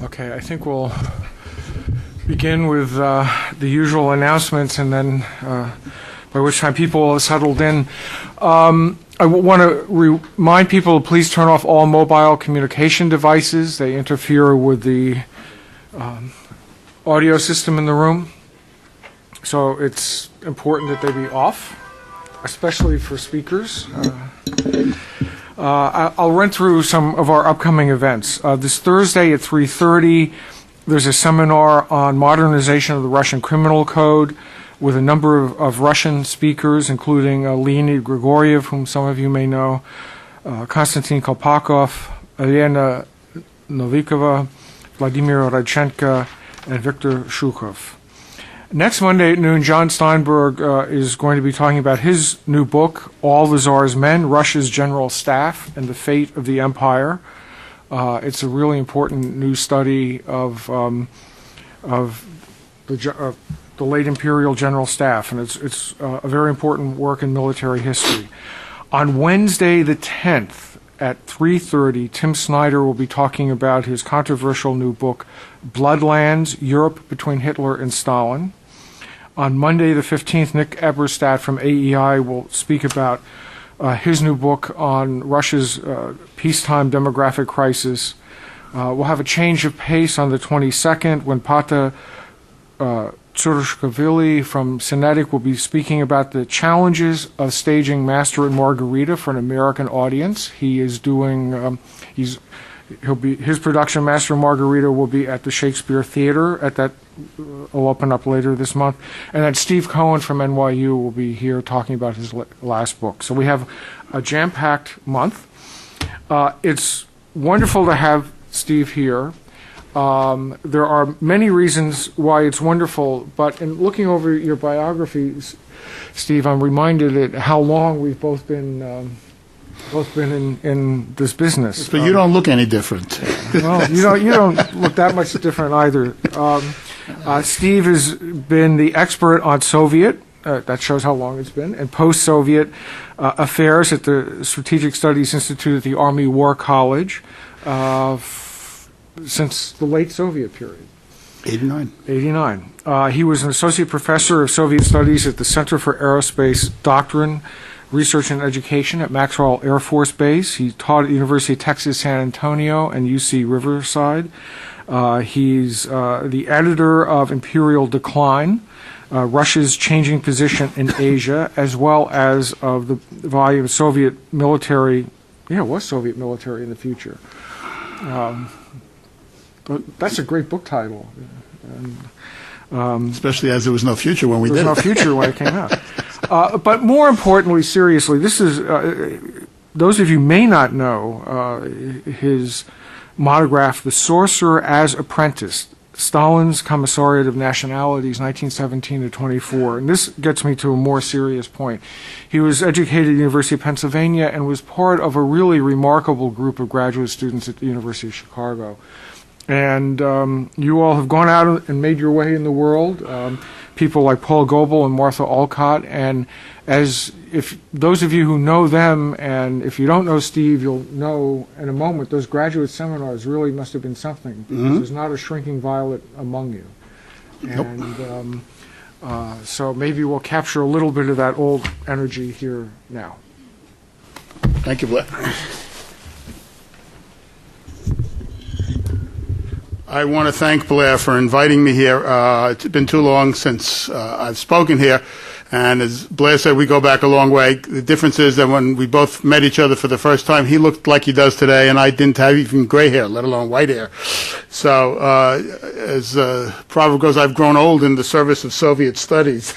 Okay, I think we'll begin with the usual announcements, and then by which time people have settled in. I want to remind people to please turn off all mobile communication devices. They interfere with the audio system in the room. So it's important that they be off, especially for speakers. I'll run through some of our upcoming events. This Thursday at 3:30, there's a seminar on modernization of the Russian criminal code with a number of Russian speakers, including Leonid Grigoriev, whom some of you may know, Konstantin Kolpakov, Elena Novikova, Vladimir Radchenko, and Viktor Shukhov. Next Monday at noon, John Steinberg is going to be talking about his new book, All the Tsar's Men, Russia's General Staff and the Fate of the Empire. It's a really important new study of the late Imperial General Staff, and it's a very important work in military history. On Wednesday the 10th at 3:30, Tim Snyder will be talking about his controversial new book, Bloodlands, Europe Between Hitler and Stalin. On Monday the 15th, Nick Eberstadt from AEI will speak about his new book on Russia's peacetime demographic crisis. We'll have a change of pace on the 22nd when Pata Tsurishvili from Synetic will be speaking about the challenges of staging Master and Margarita for an American audience. He is doing, his production, Master and Margarita, will be at the Shakespeare Theater. Will open up later this month. And then Steve Cohen from NYU will be here talking about his last book. So we have a jam-packed month. It's wonderful to have Steve here. There are many reasons why it's wonderful, but in looking over your biographies, Steve, I'm reminded at how long we've both been in this business. But you don't look any different. Well, you don't look that much different either. Steve has been the expert on Soviet, that shows how long it's been, and post-Soviet affairs at the Strategic Studies Institute at the Army War College since the late Soviet period. 89. He was an associate professor of Soviet studies at the Center for Aerospace Doctrine, Research and Education at Maxwell Air Force Base. He taught at the University of Texas San Antonio and UC Riverside. He's the editor of Imperial Decline, Russia's Changing Position in Asia, as well as of the volume Soviet Military, Soviet Military in the Future. But that's a great book title. Especially as there was no future when we did it. There was no future when it came out. But more importantly, seriously, this is, those of you may not know his monograph, The Sorcerer as Apprentice, Stalin's Commissariat of Nationalities, 1917 to 24. And this gets me to a more serious point. He was educated at the University of Pennsylvania and was part of a really remarkable group of graduate students at the University of Chicago. And you all have gone out and made your way in the world, people like Paul Goebel and Martha Alcott, and if those of you who know them, and if you don't know Steve, you'll know in a moment, those graduate seminars really must have been something. Mm-hmm. There's not a shrinking violet among you. And so maybe we'll capture a little bit of that old energy here now. Thank you, Blair. I want to thank Blair for inviting me here. It's been too long since I've spoken here, and as Blair said, we go back a long way. The difference is that when we both met each other for the first time, he looked like he does today, and I didn't have even gray hair, let alone white hair. So, as the proverb goes, I've grown old in the service of Soviet studies.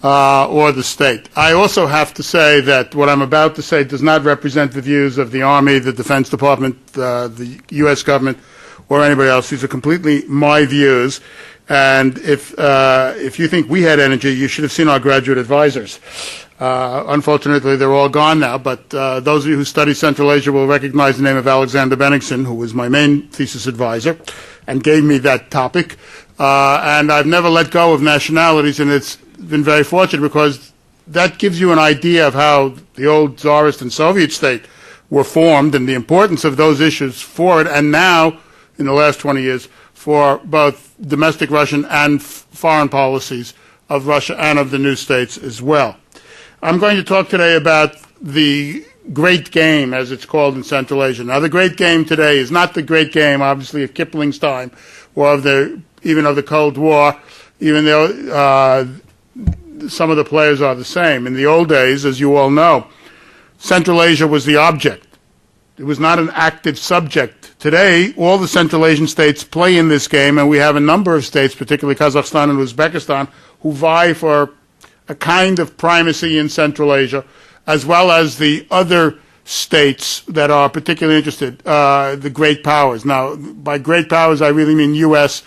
Or the state. I also have to say that what I'm about to say does not represent the views of the Army, the Defense Department, the U.S. government, or anybody else. These are completely my views. And if you think we had energy, you should have seen our graduate advisors. Unfortunately, they're all gone now, but those of you who study Central Asia will recognize the name of Alexander Benningsen, who was my main thesis advisor and gave me that topic. And I've never let go of nationalities, and it's been very fortunate because that gives you an idea of how the old Tsarist and Soviet state were formed and the importance of those issues for it. And now in the last 20 years for both domestic Russian and foreign policies of Russia and of the new states as well. I'm going to talk today about the great game, as it's called in Central Asia. Now, the great game today is not the great game, obviously, of Kipling's time or even of the Cold War, even though some of the players are the same. In the old days, as you all know, Central Asia was the object. It was not an active subject. Today, all the Central Asian states play in this game, and we have a number of states, particularly Kazakhstan and Uzbekistan, who vie for a kind of primacy in Central Asia, as well as the other states that are particularly interested, the great powers. Now, by great powers, I really mean U.S.,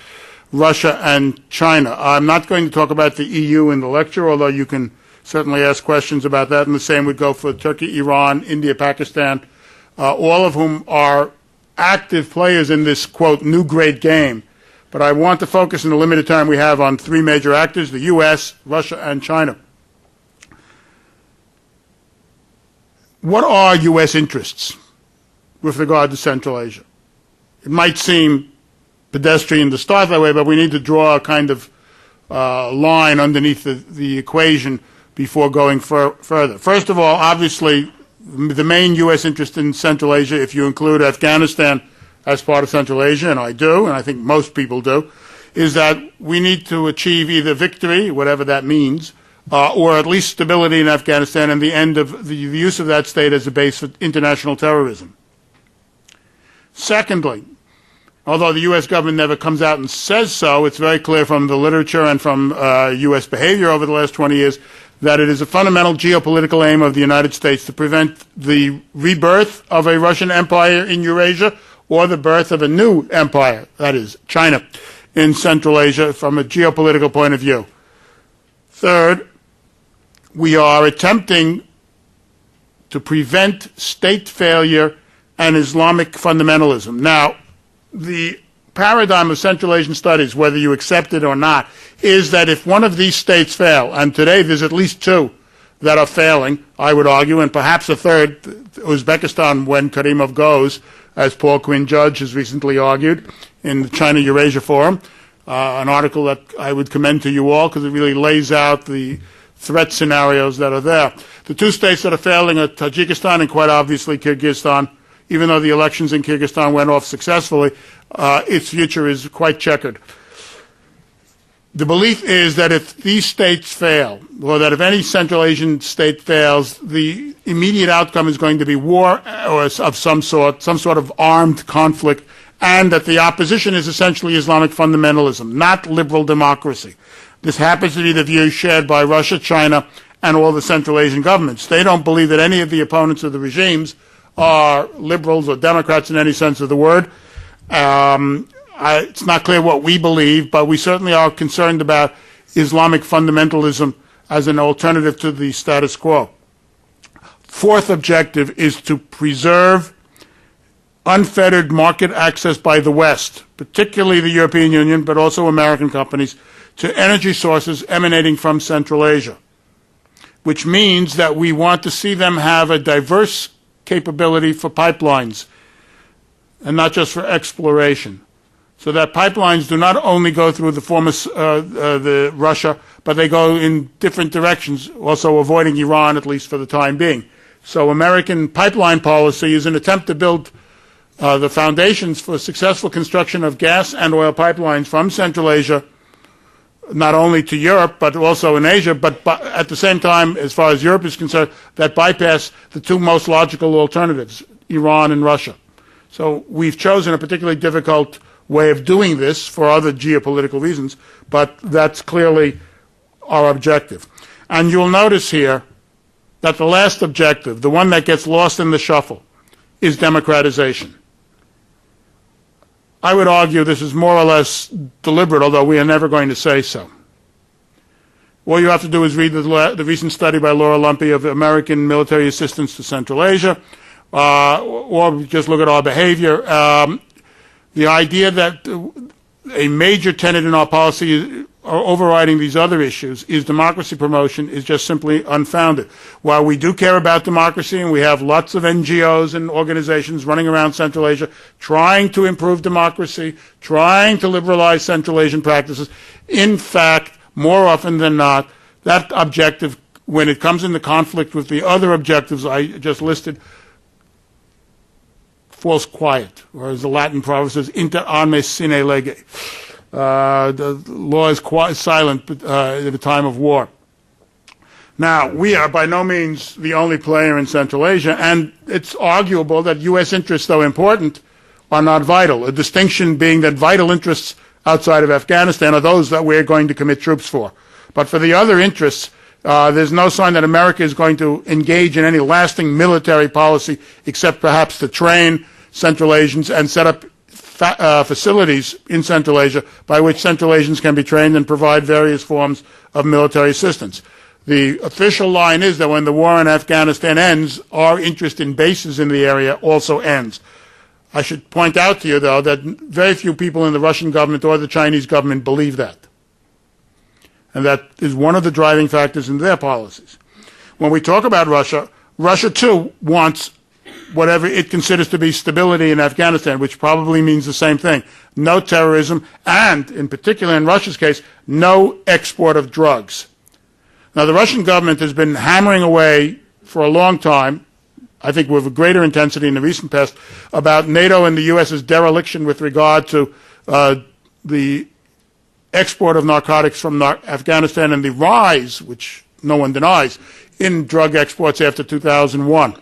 Russia, and China. I'm not going to talk about the EU in the lecture, although you can certainly ask questions about that, and the same would go for Turkey, Iran, India, Pakistan, all of whom are active players in this, quote, new great game. But I want to focus in the limited time we have on three major actors, the U.S., Russia, and China. What are U.S. interests with regard to Central Asia? It might seem pedestrian to start that way, but we need to draw a kind of line underneath the equation before going further. First of all, obviously, the main U.S. interest in Central Asia, if you include Afghanistan as part of Central Asia, and I do, and I think most people do, is that we need to achieve either victory, whatever that means, or at least stability in Afghanistan and the end of the use of that state as a base for international terrorism. Secondly, although the U.S. government never comes out and says so, it's very clear from the literature and from U.S. behavior over the last 20 years that it is a fundamental geopolitical aim of the United States to prevent the rebirth of a Russian empire in Eurasia or the birth of a new empire, that is, China, in Central Asia from a geopolitical point of view. Third, we are attempting to prevent state failure and Islamic fundamentalism. Now, the paradigm of Central Asian studies, whether you accept it or not, is that if one of these states fail, and today there's at least two that are failing, I would argue, and perhaps a third, Uzbekistan, when Karimov goes, as Paul Quinn Judge has recently argued in the China-Eurasia Forum, an article that I would commend to you all because it really lays out the threat scenarios that are there. The two states that are failing are Tajikistan and quite obviously Kyrgyzstan. Even though the elections in Kyrgyzstan went off successfully, its future is quite checkered. The belief is that if these states fail, or that if any Central Asian state fails, the immediate outcome is going to be war or of some sort of armed conflict, and that the opposition is essentially Islamic fundamentalism, not liberal democracy. This happens to be the view shared by Russia, China, and all the Central Asian governments. They don't believe that any of the opponents of the regimes are liberals or Democrats in any sense of the word. It's not clear what we believe, but we certainly are concerned about Islamic fundamentalism as an alternative to the status quo. Fourth objective is to preserve unfettered market access by the West, particularly the European Union, but also American companies, to energy sources emanating from Central Asia, which means that we want to see them have a diverse capability for pipelines and not just for exploration. So that pipelines do not only go through the former the Russia, but they go in different directions, also avoiding Iran, at least for the time being. So American pipeline policy is an attempt to build the foundations for successful construction of gas and oil pipelines from Central Asia, not only to Europe, but also in Asia, but at the same time, as far as Europe is concerned, that bypass the two most logical alternatives, Iran and Russia. So we've chosen a particularly difficult way of doing this for other geopolitical reasons, but that's clearly our objective. And you'll notice here that the last objective, the one that gets lost in the shuffle, is democratization. I would argue this is more or less deliberate, although we are never going to say so. All you have to do is read the recent study by Laura Lumpy of American military assistance to Central Asia, or just look at our behavior. The idea that a major tenet in our policy overriding these other issues is democracy promotion is just simply unfounded. While we do care about democracy, and we have lots of NGOs and organizations running around Central Asia trying to improve democracy, trying to liberalize Central Asian practices, in fact, more often than not, that objective, when it comes into conflict with the other objectives I just listed, falls quiet, or as the Latin proverb says, inter armes sine lege. The law is silent at a time of war. Now, we are by no means the only player in Central Asia, and it's arguable that U.S. interests, though important, are not vital. A distinction being that vital interests outside of Afghanistan are those that we're going to commit troops for. But for the other interests, there's no sign that America is going to engage in any lasting military policy except perhaps to train Central Asians and set up facilities in Central Asia by which Central Asians can be trained and provide various forms of military assistance. The official line is that when the war in Afghanistan ends, our interest in bases in the area also ends. I should point out to you, though, that very few people in the Russian government or the Chinese government believe that. And that is one of the driving factors in their policies. When we talk about Russia, Russia, too, wants whatever it considers to be stability in Afghanistan, which probably means the same thing. No terrorism, and, in particular in Russia's case, no export of drugs. Now, the Russian government has been hammering away for a long time, I think with a greater intensity in the recent past, about NATO and the U.S.'s dereliction with regard to the export of narcotics from Afghanistan and the rise, which no one denies, in drug exports after 2001.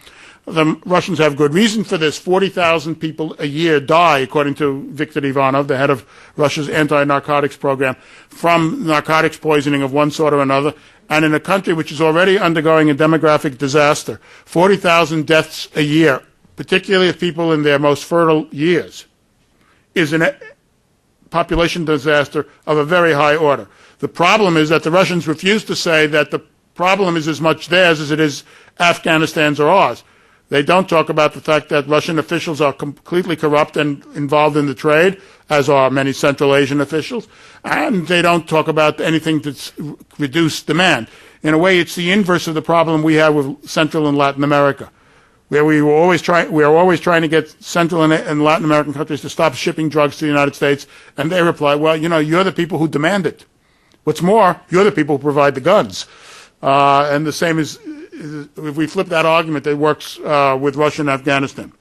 The Russians have good reason for this. 40,000 people a year die, according to Viktor Ivanov, the head of Russia's anti-narcotics program, from narcotics poisoning of one sort or another. And in a country which is already undergoing a demographic disaster, 40,000 deaths a year, particularly of people in their most fertile years, is a population disaster of a very high order. The problem is that the Russians refuse to say that the problem is as much theirs as it is Afghanistan's or ours. They don't talk about the fact that Russian officials are completely corrupt and involved in the trade, as are many Central Asian officials, and they don't talk about anything that's reduced demand. In a way, it's the inverse of the problem we have with Central and Latin America, where we are always trying to get Central and Latin American countries to stop shipping drugs to the United States, and they reply, well, you know, you're the people who demand it. What's more, you're the people who provide the guns. And the same is, if we flip that argument, it works with Russia and Afghanistan.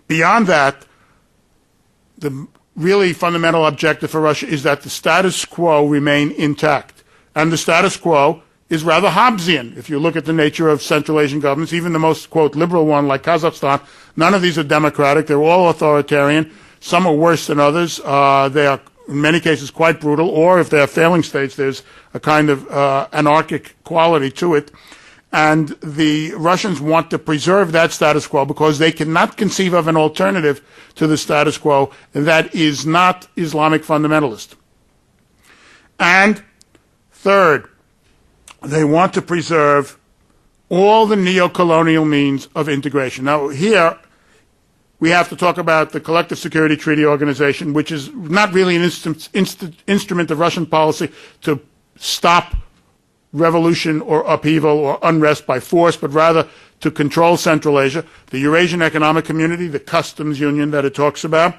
Beyond that, the really fundamental objective for Russia is that the status quo remain intact. And the status quo is rather Hobbesian. If you look at the nature of Central Asian governments, even the most, quote, liberal one like Kazakhstan, none of these are democratic. They're all authoritarian. Some are worse than others. They are, in many cases, quite brutal. Or if they are failing states, there's a kind of anarchic quality to it. And the Russians want to preserve that status quo because they cannot conceive of an alternative to the status quo that is not Islamic fundamentalist. And third, they want to preserve all the neo-colonial means of integration. Now, here we have to talk about the Collective Security Treaty Organization, which is not really an instrument of Russian policy to stop revolution or upheaval or unrest by force, but rather to control Central Asia, the Eurasian Economic Community, the customs union that it talks about,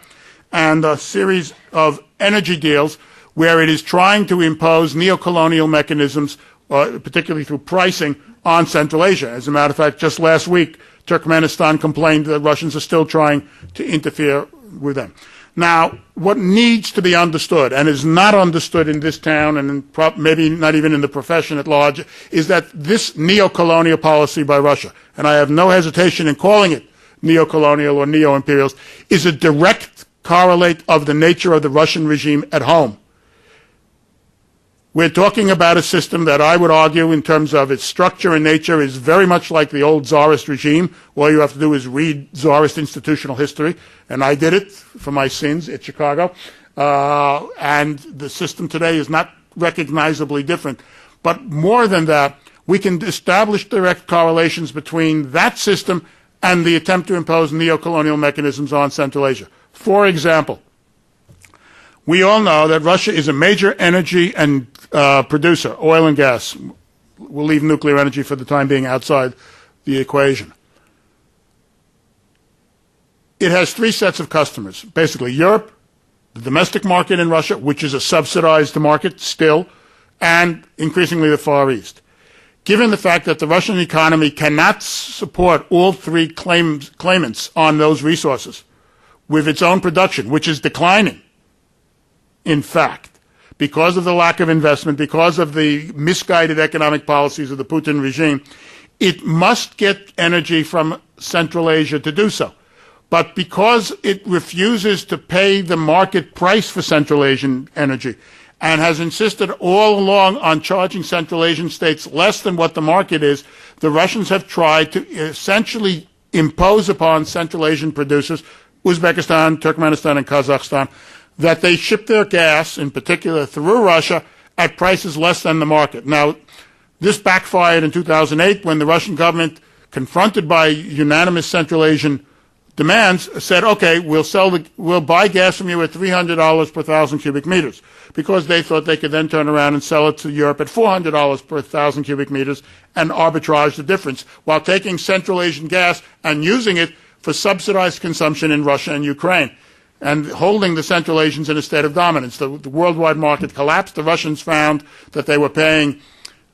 and a series of energy deals where it is trying to impose neo-colonial mechanisms, particularly through pricing, on Central Asia. As a matter of fact, just last week, Turkmenistan complained that Russians are still trying to interfere with them. Now, what needs to be understood, and is not understood in this town and maybe not even in the profession at large, is that this neo-colonial policy by Russia, and I have no hesitation in calling it neo-colonial or neo-imperialist, is a direct correlate of the nature of the Russian regime at home. We're talking about a system that I would argue in terms of its structure and nature is very much like the old Tsarist regime. All you have to do is read Tsarist institutional history, and I did it for my sins at Chicago. And the system today is not recognizably different. But more than that, we can establish direct correlations between that system and the attempt to impose neo-colonial mechanisms on Central Asia. For example, We all know that Russia is a major energy and producer, oil and gas. We'll leave nuclear energy for the time being outside the equation. It has three sets of customers, basically Europe, the domestic market in Russia, which is a subsidized market still, and increasingly the Far East. Given the fact that the Russian economy cannot support all three claimants on those resources with its own production, which is declining, in fact, because of the lack of investment, because of the misguided economic policies of the Putin regime, it must get energy from Central Asia to do so. But because it refuses to pay the market price for Central Asian energy and has insisted all along on charging Central Asian states less than what the market is, the Russians have tried to essentially impose upon Central Asian producers, Uzbekistan, Turkmenistan, and Kazakhstan, that they ship their gas, in particular through Russia, at prices less than the market. Now, this backfired in 2008 when the Russian government, confronted by unanimous Central Asian demands, said, okay, we'll buy gas from you at $300 per 1,000 cubic meters, because they thought they could then turn around and sell it to Europe at $400 per 1,000 cubic meters and arbitrage the difference, while taking Central Asian gas and using it for subsidized consumption in Russia and Ukraine, and holding the Central Asians in a state of dominance. The worldwide market collapsed. The Russians found that they were paying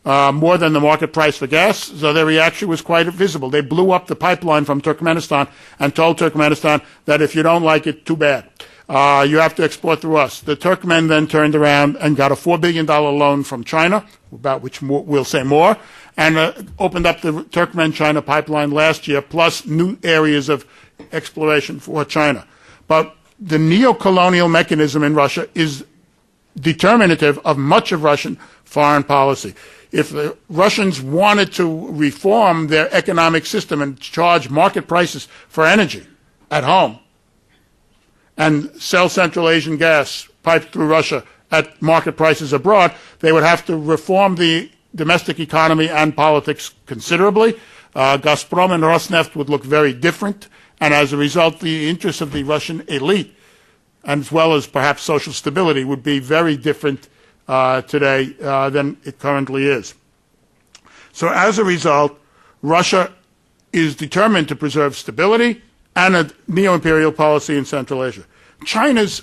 more than the market price for gas, so their reaction was quite visible. They blew up the pipeline from Turkmenistan and told Turkmenistan that if you don't like it, too bad. You have to export through us. The Turkmen then turned around and got a $4 billion loan from China, about which we'll say more, and opened up the Turkmen-China pipeline last year, plus new areas of exploration for China. But the neo-colonial mechanism in Russia is determinative of much of Russian foreign policy. If the Russians wanted to reform their economic system and charge market prices for energy at home and sell Central Asian gas piped through Russia at market prices abroad, they would have to reform the domestic economy and politics considerably. Gazprom and Rosneft would look very different, and as a result, the interests of the Russian elite, as well as perhaps social stability, would be very different today than it currently is. So as a result, Russia is determined to preserve stability and a neo-imperial policy in Central Asia. China's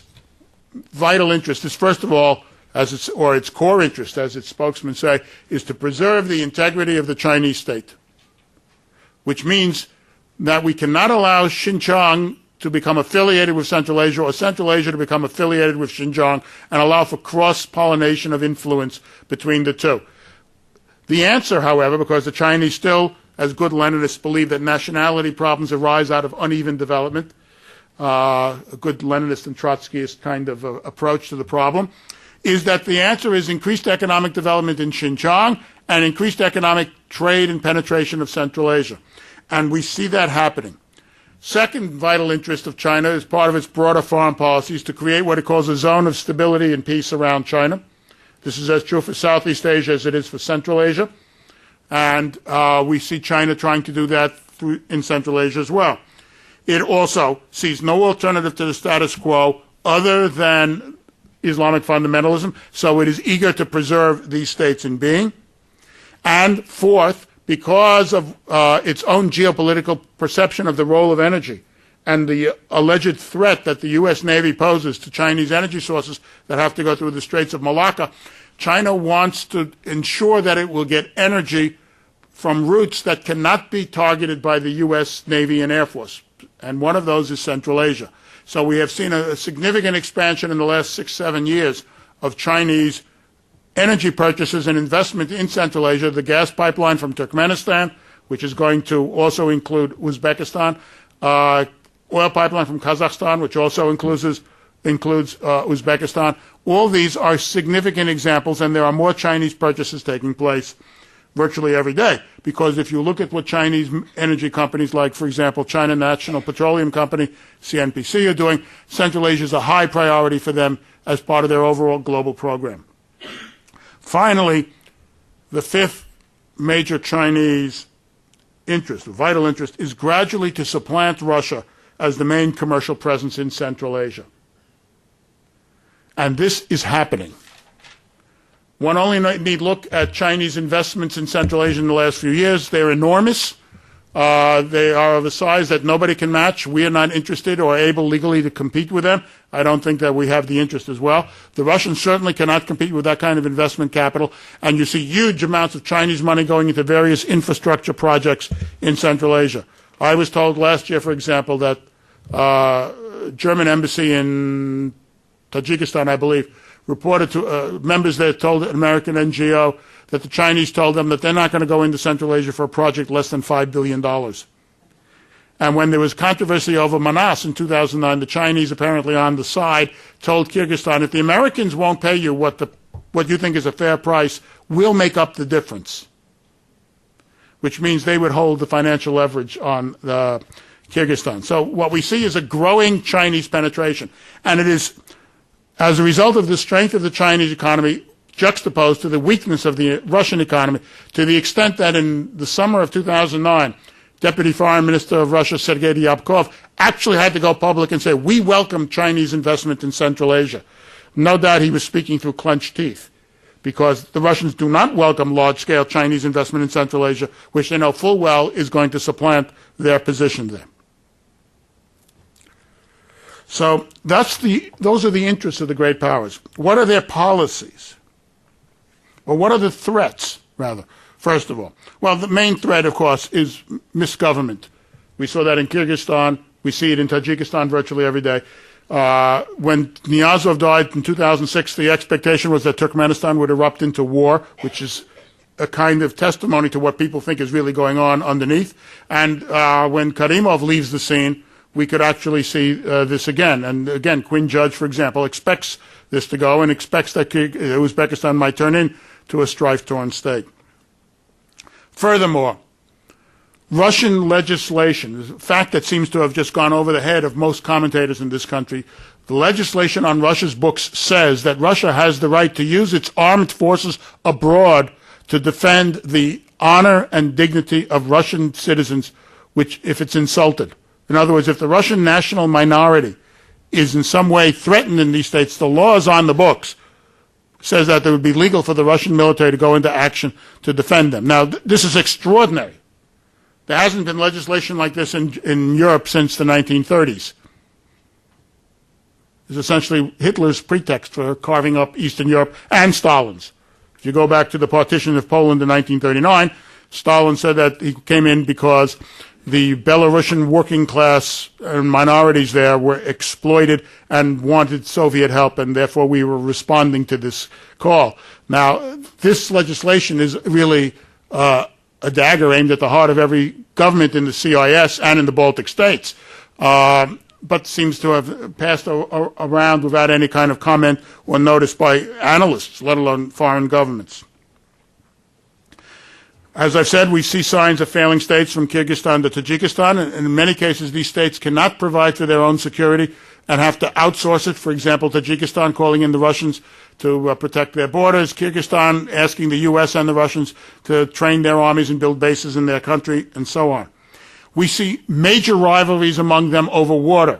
vital interest is, first of all, its core interest, as its spokesmen say, is to preserve the integrity of the Chinese state, which means that we cannot allow Xinjiang to become affiliated with Central Asia, or Central Asia to become affiliated with Xinjiang, and allow for cross-pollination of influence between the two. The answer, however, because the Chinese still, as good Leninists, believe that nationality problems arise out of uneven development, a good Leninist and Trotskyist kind of approach to the problem, is that the answer is increased economic development in Xinjiang and increased economic trade and penetration of Central Asia. And we see that happening. Second vital interest of China, as part of its broader foreign policy, is to create what it calls a zone of stability and peace around China. This is as true for Southeast Asia as it is for Central Asia. And we see China trying to do that in Central Asia as well. It also sees no alternative to the status quo other than Islamic fundamentalism, so it is eager to preserve these states in being. And fourth, because of its own geopolitical perception of the role of energy and the alleged threat that the U.S. Navy poses to Chinese energy sources that have to go through the Straits of Malacca, China wants to ensure that it will get energy from routes that cannot be targeted by the U.S. Navy and Air Force. And one of those is Central Asia. So we have seen a significant expansion in the last 6-7 years of Chinese energy purchases and investment in Central Asia, the gas pipeline from Turkmenistan, which is going to also include Uzbekistan, oil pipeline from Kazakhstan, which also includes Uzbekistan. All these are significant examples, and there are more Chinese purchases taking place virtually every day. Because if you look at what Chinese energy companies like, for example, China National Petroleum Company, CNPC, are doing, Central Asia is a high priority for them as part of their overall global program. Finally, the fifth major Chinese interest, vital interest, is gradually to supplant Russia as the main commercial presence in Central Asia. And this is happening. One only need look at Chinese investments in Central Asia in the last few years. They're enormous. They are of a size that nobody can match. We are not interested or able legally to compete with them. I don't think that we have the interest as well. The Russians certainly cannot compete with that kind of investment capital. And you see huge amounts of Chinese money going into various infrastructure projects in Central Asia. I was told last year, for example, that German embassy in Tajikistan, I believe, reported to members there told an American NGO that the Chinese told them that they're not going to go into Central Asia for a project less than $5 billion. And when there was controversy over Manas in 2009, the Chinese, apparently on the side, told Kyrgyzstan, if the Americans won't pay you what you think is a fair price, we'll make up the difference, which means they would hold the financial leverage on Kyrgyzstan. So what we see is a growing Chinese penetration. And it is as a result of the strength of the Chinese economy juxtaposed to the weakness of the Russian economy, to the extent that in the summer of 2009, Deputy Foreign Minister of Russia, Sergei Ryabkov, actually had to go public and say, we welcome Chinese investment in Central Asia. No doubt he was speaking through clenched teeth, because the Russians do not welcome large-scale Chinese investment in Central Asia, which they know full well is going to supplant their position there. So those are the interests of the great powers. What are their policies? Or what are the threats, rather, first of all? Well, the main threat, of course, is misgovernment. We saw that in Kyrgyzstan. We see it in Tajikistan virtually every day. When Niyazov died in 2006, the expectation was that Turkmenistan would erupt into war, which is a kind of testimony to what people think is really going on underneath. And when Karimov leaves the scene, we could actually see this again. And again, Quinn Judge, for example, expects this to go and expects that Uzbekistan might turn into a strife-torn state. Furthermore, Russian legislation, a fact that seems to have just gone over the head of most commentators in this country, the legislation on Russia's books says that Russia has the right to use its armed forces abroad to defend the honor and dignity of Russian citizens, which if it's insulted. In other words, if the Russian national minority is in some way threatened in these states, the laws on the books says that it would be legal for the Russian military to go into action to defend them. Now, this is extraordinary. There hasn't been legislation like this in Europe since the 1930s. It's essentially Hitler's pretext for carving up Eastern Europe and Stalin's. If you go back to the partition of Poland in 1939, Stalin said that he came in because the Belarusian working class and minorities there were exploited and wanted Soviet help, and therefore we were responding to this call. Now, this legislation is really a dagger aimed at the heart of every government in the CIS and in the Baltic states, but seems to have passed around without any kind of comment or notice by analysts, let alone foreign governments. As I've said, we see signs of failing states from Kyrgyzstan to Tajikistan, and in many cases these states cannot provide for their own security and have to outsource it. For example, Tajikistan calling in the Russians to protect their borders, Kyrgyzstan asking the U.S. and the Russians to train their armies and build bases in their country, and so on. We see major rivalries among them over water,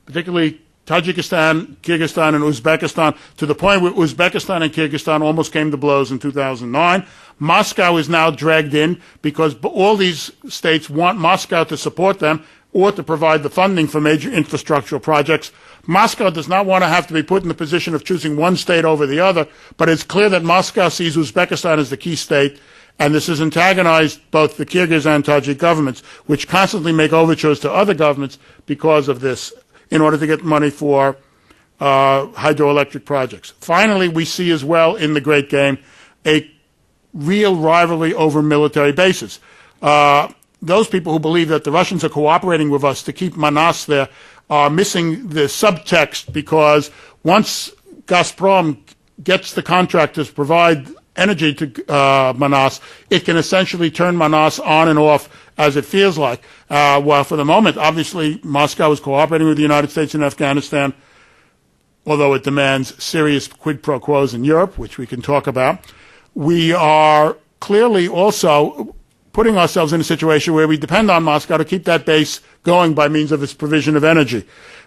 particularly Tajikistan, Kyrgyzstan, and Uzbekistan, to the point where Uzbekistan and Kyrgyzstan almost came to blows in 2009. Moscow is now dragged in because all these states want Moscow to support them or to provide the funding for major infrastructural projects. Moscow does not want to have to be put in the position of choosing one state over the other, but it's clear that Moscow sees Uzbekistan as the key state, and this has antagonized both the Kyrgyz and Tajik governments, which constantly make overtures to other governments because of this, in order to get money for hydroelectric projects. Finally, we see as well in the Great Game a real rivalry over military bases. Those people who believe that the Russians are cooperating with us to keep Manas there are missing the subtext, because once Gazprom gets the contract to provide energy to Manas, it can essentially turn Manas on and off as it feels like. While for the moment, obviously, Moscow is cooperating with the United States in Afghanistan, although it demands serious quid pro quos in Europe, which we can talk about. We are clearly also putting ourselves in a situation where we depend on Moscow to keep that base going by means of its provision of energy.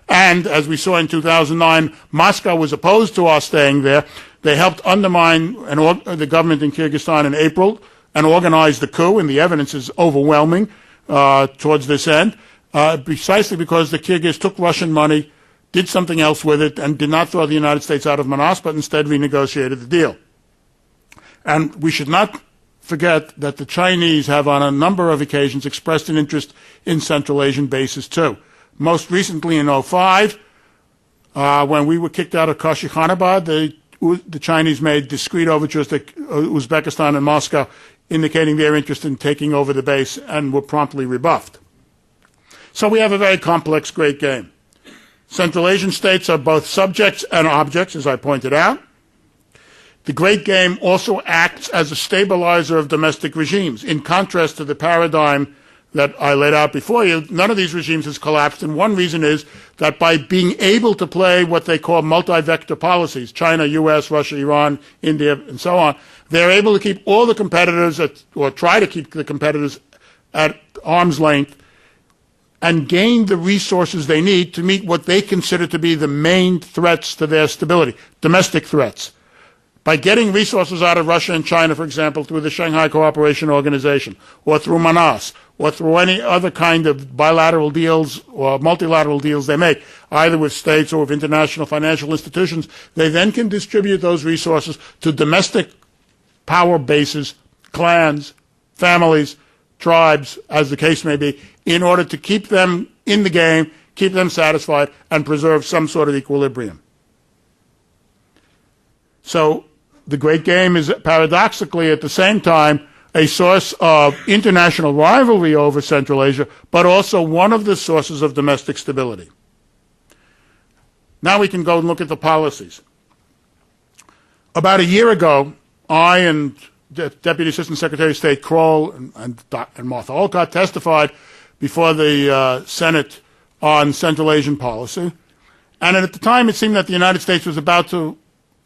And as we saw in 2009, Moscow was opposed to our staying there. They helped undermine the government in Kyrgyzstan in April and organized the coup, and the evidence is overwhelming towards this end, precisely because the Kyrgyz took Russian money, did something else with it, and did not throw the United States out of Manas, but instead renegotiated the deal. And we should not forget that the Chinese have on a number of occasions expressed an interest in Central Asian bases too. Most recently in 2005, when we were kicked out of Kashikhanabad, the Chinese made discreet overtures to Uzbekistan and Moscow, indicating their interest in taking over the base, and were promptly rebuffed. So we have a very complex great game. Central Asian states are both subjects and objects, as I pointed out. The great game also acts as a stabilizer of domestic regimes. In contrast to the paradigm that I laid out before you, none of these regimes has collapsed, and one reason is that by being able to play what they call multi-vector policies, China, US, Russia, Iran, India, and so on, they're able to keep all the competitors or try to keep the competitors at arm's length and gain the resources they need to meet what they consider to be the main threats to their stability, domestic threats. By getting resources out of Russia and China, for example, through the Shanghai Cooperation Organization, or through Manas, or through any other kind of bilateral deals or multilateral deals they make, either with states or with international financial institutions, they then can distribute those resources to domestic power bases, clans, families, tribes, as the case may be, in order to keep them in the game, keep them satisfied, and preserve some sort of equilibrium. So the great game is paradoxically at the same time a source of international rivalry over Central Asia, but also one of the sources of domestic stability. Now we can go and look at the policies. About a year ago, I and Deputy Assistant Secretary of State Kroll and Martha Olcott testified before the Senate on Central Asian policy. And at the time, it seemed that the United States was about to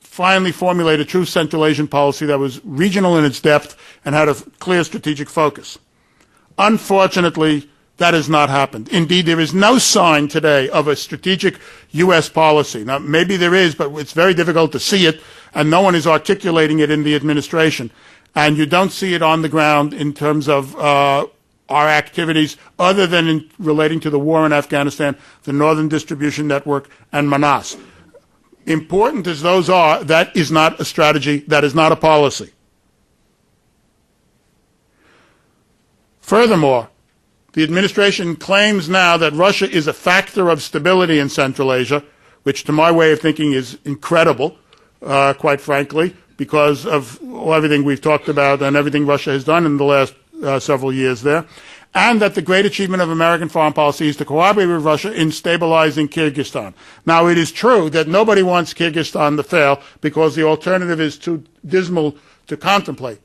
finally formulate a true Central Asian policy that was regional in its depth and had a clear strategic focus. Unfortunately, that has not happened. Indeed, there is no sign today of a strategic U.S. policy. Now, maybe there is, but it's very difficult to see it, and no one is articulating it in the administration. And you don't see it on the ground in terms of our activities other than in relating to the war in Afghanistan, the Northern Distribution Network, and Manas. Important as those are, that is not a strategy, that is not a policy. Furthermore, the administration claims now that Russia is a factor of stability in Central Asia, which to my way of thinking is incredible, quite frankly, because of everything we've talked about and everything Russia has done in the last several years there, and that the great achievement of American foreign policy is to cooperate with Russia in stabilizing Kyrgyzstan. Now, it is true that nobody wants Kyrgyzstan to fail because the alternative is too dismal to contemplate.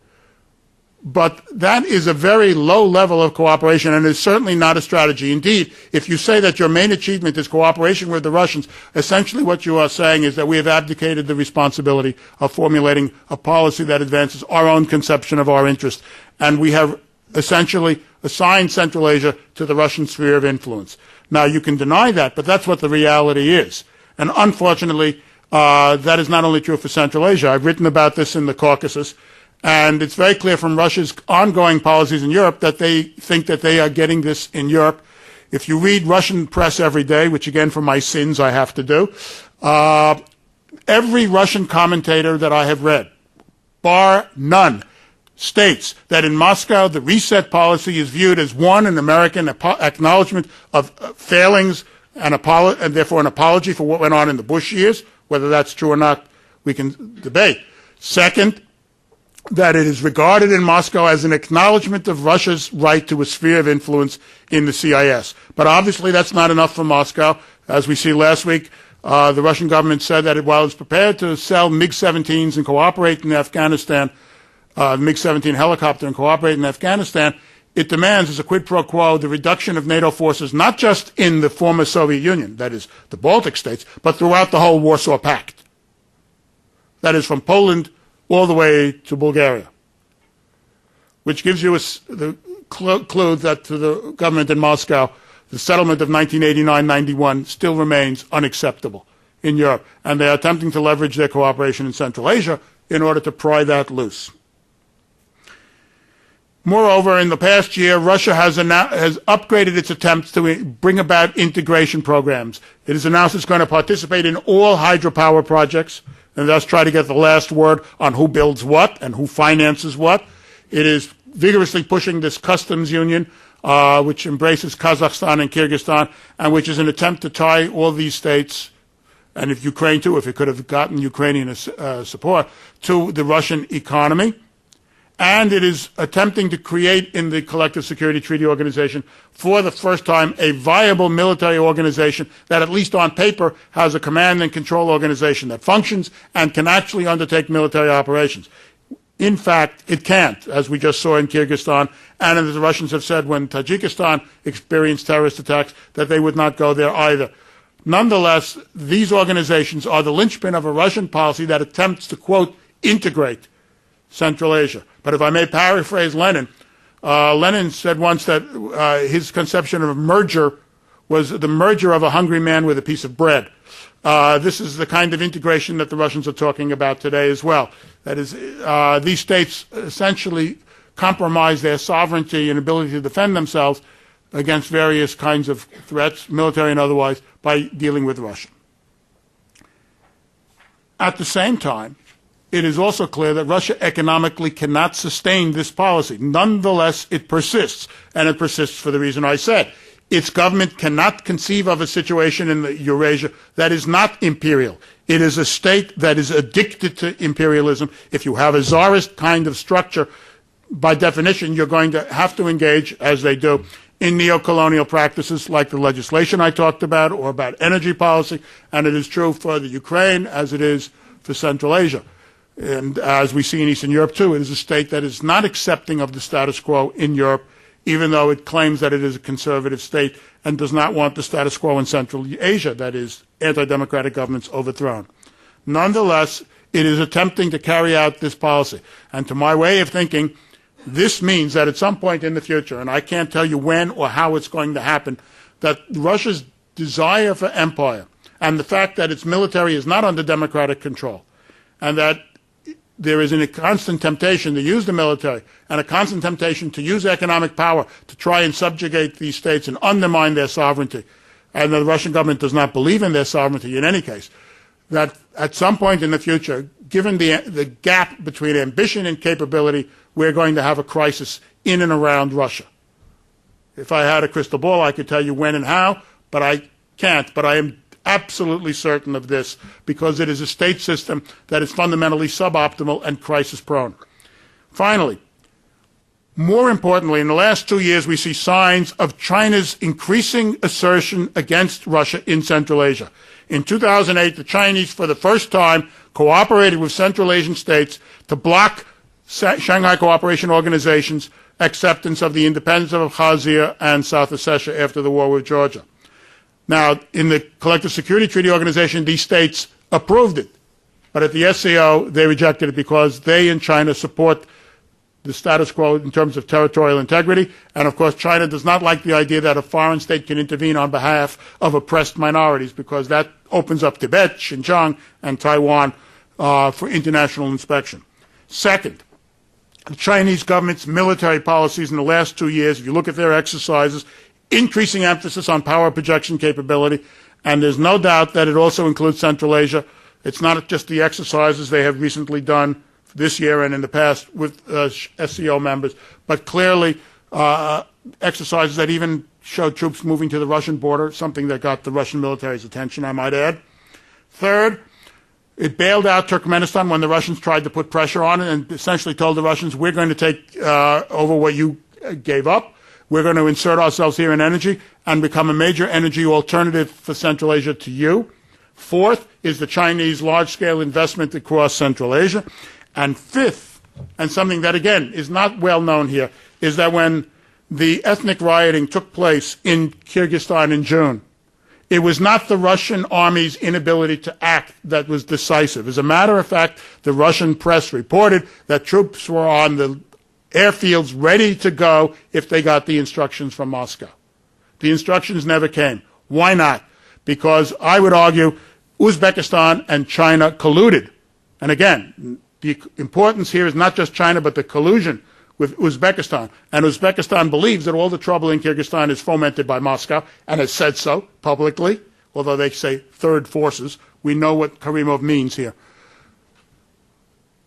But that is a very low level of cooperation and is certainly not a strategy. Indeed, if you say that your main achievement is cooperation with the Russians, essentially what you are saying is that we have abdicated the responsibility of formulating a policy that advances our own conception of our interest. And we have essentially assigned Central Asia to the Russian sphere of influence. Now, you can deny that, but that's what the reality is. And unfortunately, that is not only true for Central Asia. I've written about this in the Caucasus. And it's very clear from Russia's ongoing policies in Europe that they think that they are getting this in Europe. If you read Russian press every day, which again for my sins I have to do, every Russian commentator that I have read, bar none, states that in Moscow the reset policy is viewed as one, an American acknowledgement of failings and therefore an apology for what went on in the Bush years. Whether that's true or not, we can debate. Second, that it is regarded in Moscow as an acknowledgement of Russia's right to a sphere of influence in the CIS. But obviously that's not enough for Moscow. As we see last week, the Russian government said that while it's prepared to sell MiG-17s and cooperate in Afghanistan, MiG-17 helicopter and cooperate in Afghanistan, it demands as a quid pro quo the reduction of NATO forces not just in the former Soviet Union, that is the Baltic states, but throughout the whole Warsaw Pact. That is from Poland all the way to Bulgaria, which gives you conclude that to the government in Moscow, the settlement of 1989-91 still remains unacceptable in Europe, and they are attempting to leverage their cooperation in Central Asia in order to pry that loose. Moreover, in the past year, Russia has upgraded its attempts to bring about integration programs. It has announced it's going to participate in all hydropower projects and thus try to get the last word on who builds what and who finances what. It is vigorously pushing this customs union, which embraces Kazakhstan and Kyrgyzstan, and which is an attempt to tie all these states, and if Ukraine too, if it could have gotten Ukrainian support, to the Russian economy. And it is attempting to create in the Collective Security Treaty Organization, for the first time, a viable military organization that, at least on paper, has a command and control organization that functions and can actually undertake military operations. In fact, it can't, as we just saw in Kyrgyzstan, and as the Russians have said when Tajikistan experienced terrorist attacks, that they would not go there either. Nonetheless, these organizations are the linchpin of a Russian policy that attempts to, quote, integrate Central Asia. But if I may paraphrase Lenin, Lenin said once that his conception of a merger was the merger of a hungry man with a piece of bread. This is the kind of integration that the Russians are talking about today as well. That is, these states essentially compromise their sovereignty and ability to defend themselves against various kinds of threats, military and otherwise, by dealing with Russia. At the same time, it is also clear that Russia economically cannot sustain this policy. Nonetheless, it persists, and it persists for the reason I said. Its government cannot conceive of a situation in Eurasia that is not imperial. It is a state that is addicted to imperialism. If you have a czarist kind of structure, by definition, you're going to have to engage, as they do, in neo-colonial practices like the legislation I talked about or about energy policy, and it is true for the Ukraine as it is for Central Asia. And as we see in Eastern Europe, too, it is a state that is not accepting of the status quo in Europe, even though it claims that it is a conservative state and does not want the status quo in Central Asia, that is, anti-democratic governments overthrown. Nonetheless, it is attempting to carry out this policy. And to my way of thinking, this means that at some point in the future, and I can't tell you when or how it's going to happen, that Russia's desire for empire and the fact that its military is not under democratic control and that there is a constant temptation to use the military and a constant temptation to use economic power to try and subjugate these states and undermine their sovereignty. And the Russian government does not believe in their sovereignty in any case. That at some point in the future, given the gap between ambition and capability, we're going to have a crisis in and around Russia. If I had a crystal ball, I could tell you when and how, but I can't. But I am absolutely certain of this because it is a state system that is fundamentally suboptimal and crisis-prone. Finally, more importantly, in the last 2 years, we see signs of China's increasing assertion against Russia in Central Asia. In 2008, the Chinese, for the first time, cooperated with Central Asian states to block Shanghai Cooperation Organization's acceptance of the independence of Abkhazia and South Ossetia after the war with Georgia. Now, in the Collective Security Treaty Organization, these states approved it. But at the SCO, they rejected it because they in China support the status quo in terms of territorial integrity. And, of course, China does not like the idea that a foreign state can intervene on behalf of oppressed minorities because that opens up Tibet, Xinjiang, and Taiwan for international inspection. Second, the Chinese government's military policies in the last 2 years, if you look at their exercises, increasing emphasis on power projection capability, and there's no doubt that it also includes Central Asia. It's not just the exercises they have recently done this year and in the past with SCO members, but clearly exercises that even showed troops moving to the Russian border, something that got the Russian military's attention, I might add. Third, it bailed out Turkmenistan when the Russians tried to put pressure on it and essentially told the Russians, we're going to take over what you gave up. We're going to insert ourselves here in energy and become a major energy alternative for Central Asia to you. Fourth is the Chinese large-scale investment across Central Asia. And fifth, and something that, again, is not well known here, is that when the ethnic rioting took place in Kyrgyzstan in June, it was not the Russian army's inability to act that was decisive. As a matter of fact, the Russian press reported that troops were on the airfields ready to go if they got the instructions from Moscow. The instructions never came. Why not? Because I would argue Uzbekistan and China colluded. And again, the importance here is not just China, but the collusion with Uzbekistan. And Uzbekistan believes that all the trouble in Kyrgyzstan is fomented by Moscow and has said so publicly, although they say third forces. We know what Karimov means here.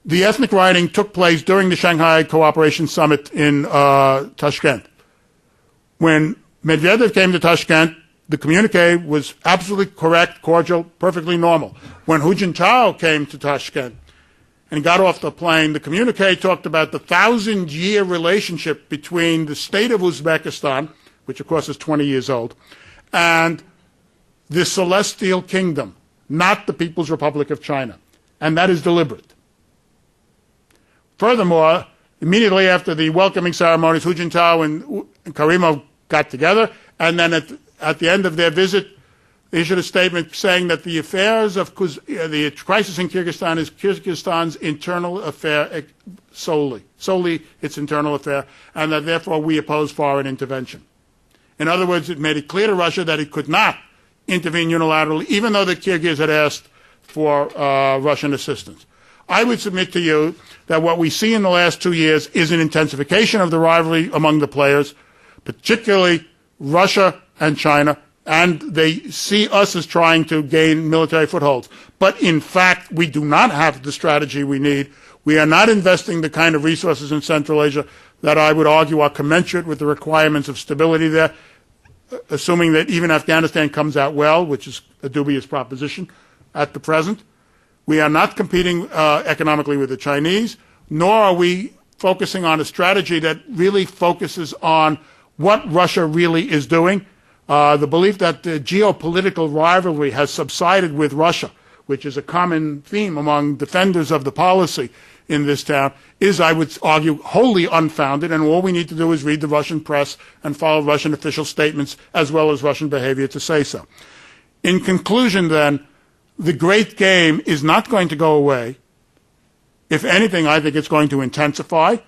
The ethnic rioting took place during the Shanghai Cooperation Summit in Tashkent. When Medvedev came to Tashkent, the communique was absolutely correct, cordial, perfectly normal. When Hu Jintao came to Tashkent and got off the plane, the communique talked about the 1,000-year relationship between the state of Uzbekistan, which of course is 20 years old, and the Celestial Kingdom, not the People's Republic of China. And that is deliberate. Furthermore, immediately after the welcoming ceremonies, Hu Jintao and Karimov got together, and then at the end of their visit, they issued a statement saying that the affairs of the crisis in Kyrgyzstan is Kyrgyzstan's internal affair solely its internal affair, and that therefore we oppose foreign intervention. In other words, it made it clear to Russia that it could not intervene unilaterally, even though the Kyrgyz had asked for Russian assistance. I would submit to you that what we see in the last 2 years is an intensification of the rivalry among the players, particularly Russia and China, and they see us as trying to gain military footholds. But in fact, we do not have the strategy we need. We are not investing the kind of resources in Central Asia that I would argue are commensurate with the requirements of stability there, assuming that even Afghanistan comes out well, which is a dubious proposition at the present. We are not competing economically with the Chinese, nor are we focusing on a strategy that really focuses on what Russia really is doing. The belief that the geopolitical rivalry has subsided with Russia, which is a common theme among defenders of the policy in this town, is, I would argue, wholly unfounded, and all we need to do is read the Russian press and follow Russian official statements as well as Russian behavior to say so. In conclusion, then, the great game is not going to go away. If anything, I think it's going to intensify.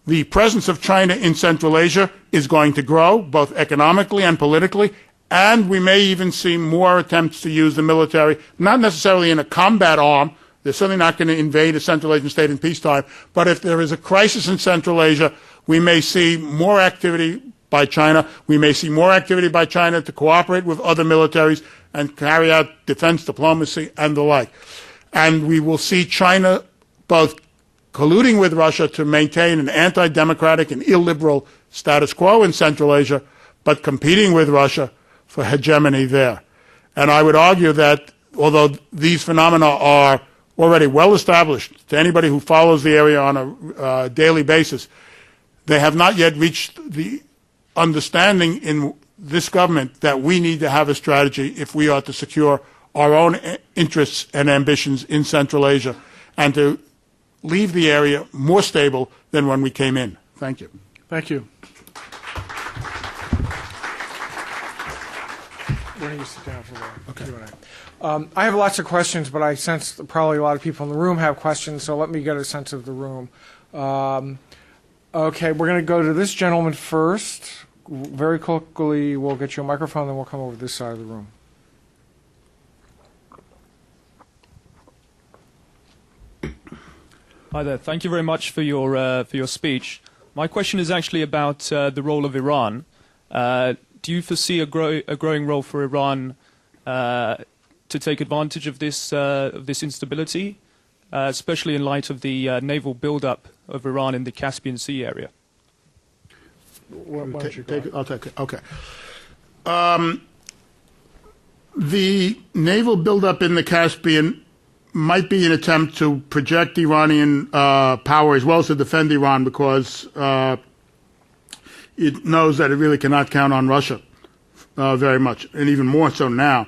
The presence of China in Central Asia is going to grow, both economically and politically, and we may even see more attempts to use the military, not necessarily in a combat arm. They're certainly not going to invade a Central Asian state in peacetime, but if there is a crisis in Central Asia, we may see more activity by China. We may see more activity by China to cooperate with other militaries and carry out defense diplomacy and the like. And we will see China both colluding with Russia to maintain an anti-democratic and illiberal status quo in Central Asia, but competing with Russia for hegemony there. And I would argue that although these phenomena are already well established to anybody who follows the area on a daily basis, they have not yet reached the understanding in this government that we need to have a strategy if we are to secure our own interests and ambitions in Central Asia and to leave the area more stable than when we came in. Thank you. Thank you. Why don't you sit down for the Q&A? I have lots of questions, but I sense that probably a lot of people in the room have questions, so let me get a sense of the room. Okay, we're going to go to this gentleman first. Very quickly, we'll get you a microphone, then we'll come over to this side of the room. Hi there. Thank you very much for your speech. My question is actually about the role of Iran. Do you foresee a growing role for Iran to take advantage of this instability, especially in light of the naval build-up of Iran in the Caspian Sea area? I'll take it. Okay. The naval buildup in the Caspian might be an attempt to project Iranian power as well as to defend Iran, because it knows that it really cannot count on Russia very much, and even more so now.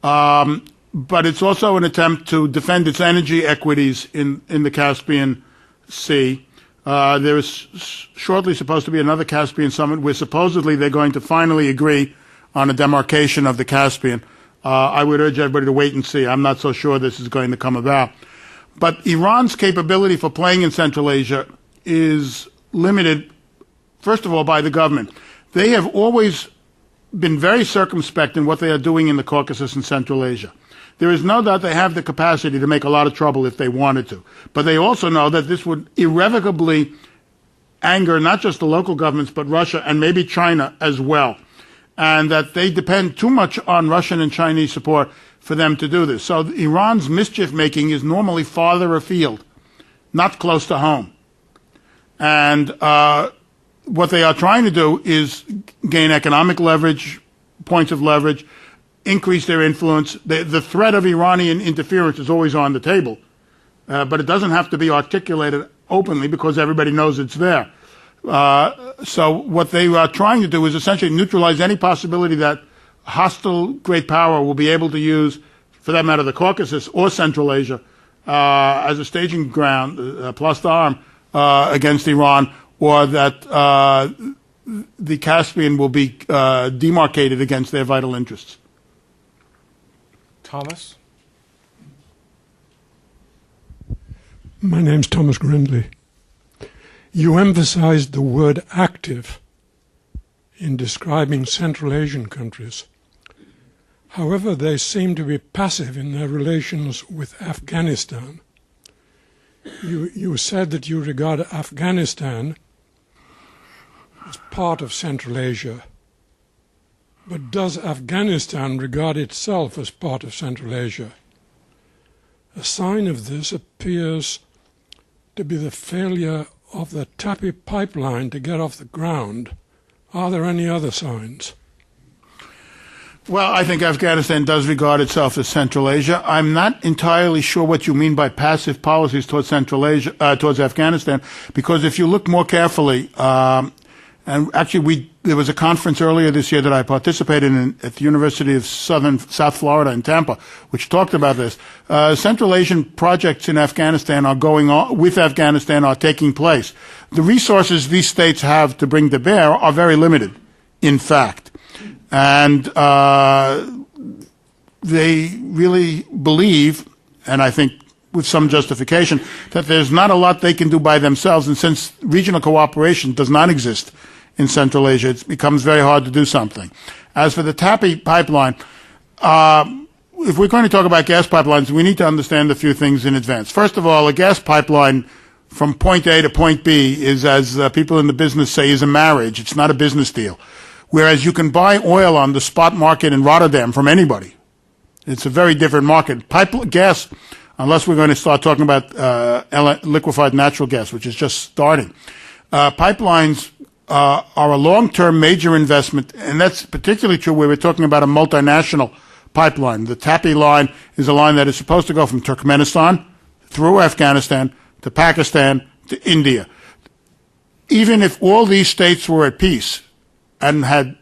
But it's also an attempt to defend its energy equities in the Caspian Sea. There is shortly supposed to be another Caspian summit where supposedly they're going to finally agree on a demarcation of the Caspian. I would urge everybody to wait and see. I'm not so sure this is going to come about. But Iran's capability for playing in Central Asia is limited, first of all, by the government. They have always been very circumspect in what they are doing in the Caucasus and Central Asia. There is no doubt they have the capacity to make a lot of trouble if they wanted to. But they also know that this would irrevocably anger not just the local governments, but Russia and maybe China as well. And that they depend too much on Russian and Chinese support for them to do this. So Iran's mischief-making is normally farther afield, not close to home. And what they are trying to do is gain economic leverage, points of leverage, increase their influence. The threat of Iranian interference is always on the table, but it doesn't have to be articulated openly because everybody knows it's there. So what they are trying to do is essentially neutralize any possibility that hostile great power will be able to use, for that matter, the Caucasus or Central Asia as a staging ground, plus arm, against Iran, or that the Caspian will be demarcated against their vital interests. Thomas? My name's Thomas Grindley. You emphasized the word active in describing Central Asian countries. However, they seem to be passive in their relations with Afghanistan. You said that you regard Afghanistan as part of Central Asia. But does Afghanistan regard itself as part of Central Asia? A sign of this appears to be the failure of the Tapi pipeline to get off the ground. Are there any other signs? Well, I think Afghanistan does regard itself as Central Asia. I'm not entirely sure what you mean by passive policies towards Central Asia, towards Afghanistan, because if you look more carefully, and actually there was a conference earlier this year that I participated in at the University of South Florida in Tampa, which talked about this. Central Asian projects in Afghanistan are going on, with Afghanistan are taking place. The resources these states have to bring to bear are very limited, in fact. And they really believe, and I think with some justification, that there's not a lot they can do by themselves. And since regional cooperation does not exist in Central Asia, it becomes very hard to do something. As for the Tapi pipeline, if we're going to talk about gas pipelines, we need to understand a few things in advance. First of all, a gas pipeline from point A to point B is, as people in the business say, is a marriage. It's not a business deal. Whereas you can buy oil on the spot market in Rotterdam from anybody. It's a very different market. Gas, unless we're going to start talking about liquefied natural gas, which is just starting. Pipelines are a long-term major investment, and that's particularly true where we're talking about a multinational pipeline. The Tapi line is a line that is supposed to go from Turkmenistan through Afghanistan to Pakistan to India. Even if all these states were at peace and had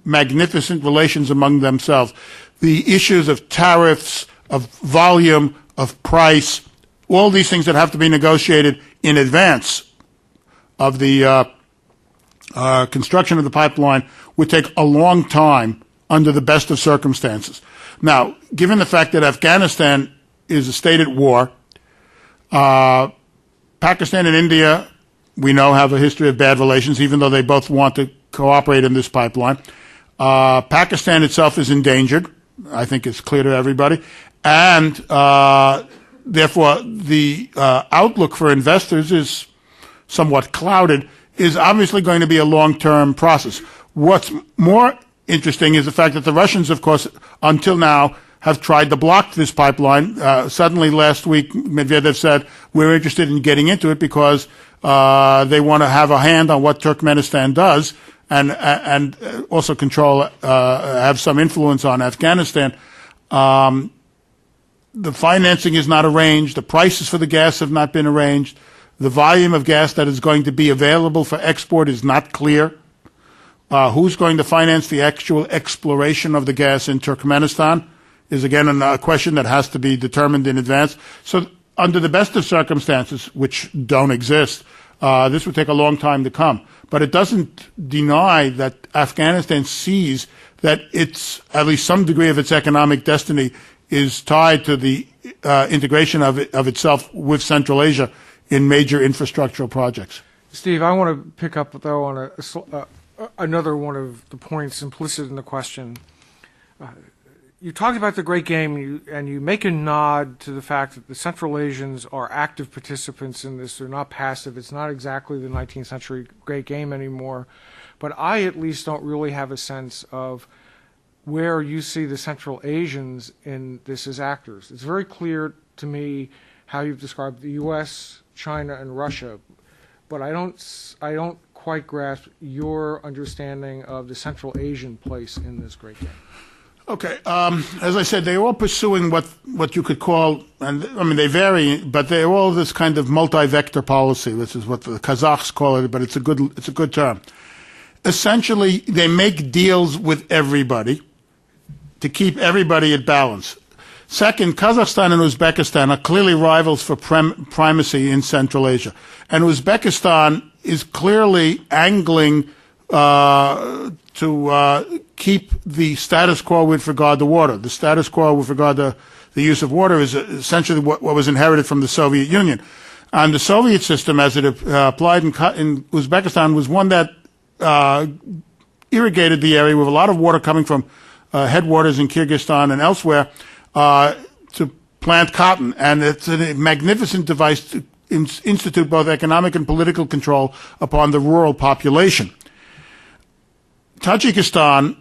magnificent relations among themselves, the issues of tariffs, of volume, of price, all these things that have to be negotiated in advance of the construction of the pipeline would take a long time under the best of circumstances. Now, given the fact that Afghanistan is a state at war, Pakistan and India, we know, have a history of bad relations, even though they both want to cooperate in this pipeline. Pakistan itself is endangered. I think it's clear to everybody. And therefore, the outlook for investors is somewhat clouded, is obviously going to be a long-term process. What's more interesting is the fact that the Russians, of course, until now, have tried to block this pipeline. Suddenly last week, Medvedev said, we're interested in getting into it because they want to have a hand on what Turkmenistan does and also control, have some influence on Afghanistan. The financing is not arranged. The prices for the gas have not been arranged. The volume of gas that is going to be available for export is not clear. Who's going to finance the actual exploration of the gas in Turkmenistan is, again, a question that has to be determined in advance. So under the best of circumstances, which don't exist, this would take a long time to come. But it doesn't deny that Afghanistan sees that it's, at least some degree of its economic destiny is tied to the integration of itself with Central Asia in major infrastructural projects. Steve, I want to pick up, though, on another one of the points implicit in the question. You talked about the Great Game, and you make a nod to the fact that the Central Asians are active participants in this. They're not passive. It's not exactly the 19th century Great Game anymore. But I at least don't really have a sense of where you see the Central Asians in this as actors. It's very clear to me how you've described the U.S., China, and Russia, but I don't quite grasp your understanding of the Central Asian place in this Great Game. Okay. As I said, they're all pursuing what you could call, and I mean they vary, but they're all this kind of multi-vector policy. This is what the Kazakhs call it, but it's a good term. Essentially, they make deals with everybody to keep everybody at balance. Second, Kazakhstan and Uzbekistan are clearly rivals for primacy in Central Asia, and Uzbekistan is clearly angling to keep the status quo with regard to water. The status quo with regard to the use of water is essentially what was inherited from the Soviet Union. And the Soviet system, as it applied in Uzbekistan, was one that irrigated the area with a lot of water coming from headwaters in Kyrgyzstan and elsewhere to plant cotton. And it's a magnificent device to institute both economic and political control upon the rural population. Tajikistan